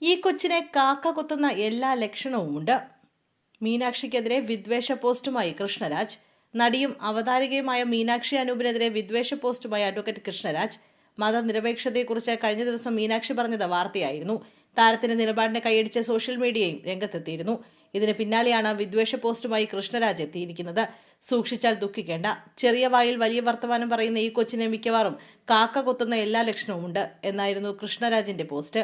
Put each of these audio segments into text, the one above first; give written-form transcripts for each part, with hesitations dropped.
ഈ കൊച്ചിനെ കാക്ക കുത്തുന്ന എല്ലാ ലക്ഷണവുമുണ്ട്. മീനാക്ഷിക്കെതിരെ വിദ്വേഷ പോസ്റ്റുമായി കൃഷ്ണരാജ്. നടിയും അവതാരികയുമായ മീനാക്ഷി അനൂപിനെതിരെ വിദ്വേഷ പോസ്റ്റുമായി അഡ്വക്കേറ്റ് കൃഷ്ണരാജ്. മതനിരപേക്ഷതയെക്കുറിച്ച് കഴിഞ്ഞ ദിവസം മീനാക്ഷി പറഞ്ഞത് വാർത്തയായിരുന്നു. താരത്തിന്റെ നിലപാടിനെ കൈയടിച്ച് സോഷ്യൽ മീഡിയയും രംഗത്തെത്തിയിരുന്നു. ഇതിന് പിന്നാലെയാണ് വിദ്വേഷ പോസ്റ്റുമായി കൃഷ്ണരാജ് എത്തിയിരിക്കുന്നത്. സൂക്ഷിച്ചാൽ ദുഃഖിക്കേണ്ട, ചെറിയ വായിൽ വലിയ വർത്തമാനം പറയുന്ന ഈ കൊച്ചിനെ മിക്കവാറും കാക്ക കൊത്തുന്ന എല്ലാ ലക്ഷണവുമുണ്ട് എന്നായിരുന്നു കൃഷ്ണരാജിന്റെ പോസ്റ്റ്.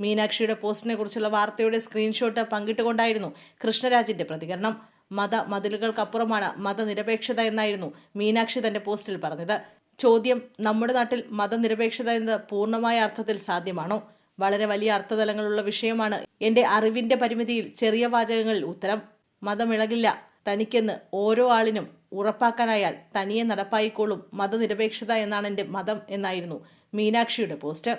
മീനാക്ഷിയുടെ പോസ്റ്റിനെ കുറിച്ചുള്ള വാർത്തയുടെ സ്ക്രീൻഷോട്ട് പങ്കിട്ടുകൊണ്ടായിരുന്നു കൃഷ്ണരാജിന്റെ പ്രതികരണം. മതമതിലുകൾക്കപ്പുറമാണ് മതനിരപേക്ഷത എന്നായിരുന്നു മീനാക്ഷി തന്റെ പോസ്റ്റിൽ പറഞ്ഞത്. ചോദ്യം: നമ്മുടെ നാട്ടിൽ മതനിരപേക്ഷത എന്നത് പൂർണ്ണമായ അർത്ഥത്തിൽ സാധ്യമാണോ? വളരെ വലിയ അർത്ഥതലങ്ങളുള്ള വിഷയമാണ്. എന്റെ അറിവിന്റെ പരിമിതിയിൽ ചെറിയ വാചകങ്ങളിൽ ഉത്തരം. മതമിളകില്ല തനിക്കെന്ന് ഓരോ ആളിനും ഉറപ്പാക്കാനായാൽ തനിയെ നടപ്പായിക്കോളും മതനിരപേക്ഷത എന്നാണ് എൻ്റെ മതം എന്നായിരുന്നു മീനാക്ഷിയുടെ പോസ്റ്റ്.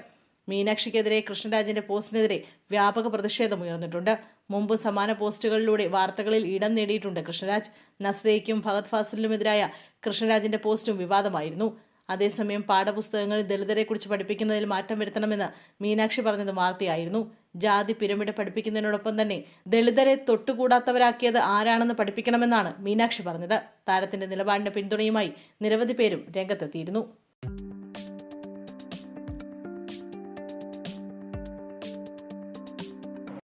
മീനാക്ഷിക്കെതിരെ കൃഷ്ണരാജിന്റെ പോസ്റ്റിനെതിരെ വ്യാപക പ്രതിഷേധമുയർന്നിട്ടുണ്ട്. മുമ്പ് സമാന പോസ്റ്റുകളിലൂടെ വാർത്തകളിൽ ഇടം നേടിയിട്ടുണ്ട് കൃഷ്ണരാജ്. നസ്രിയയ്ക്കും ഫഹദ് ഫാസിലിനുമെതിരായ കൃഷ്ണരാജിന്റെ പോസ്റ്റും വിവാദമായിരുന്നു. അതേസമയം പാഠപുസ്തകങ്ങളിൽ ദളിതരെക്കുറിച്ച് പഠിപ്പിക്കുന്നതിൽ മാറ്റം വരുത്തണമെന്ന് മീനാക്ഷി പറഞ്ഞത് വാർത്തയായിരുന്നു. ജാതി പിരമിഡ് പഠിപ്പിക്കുന്നതിനോടൊപ്പം തന്നെ ദളിതരെ തൊട്ടുകൂടാത്തവരാക്കിയത് ആരാണെന്ന് പഠിപ്പിക്കണമെന്നാണ് മീനാക്ഷി പറഞ്ഞത്. താരത്തിന്റെ നിലപാടിന്റെ പിന്തുണയുമായി നിരവധി പേരും രംഗത്തെത്തിയിരുന്നു.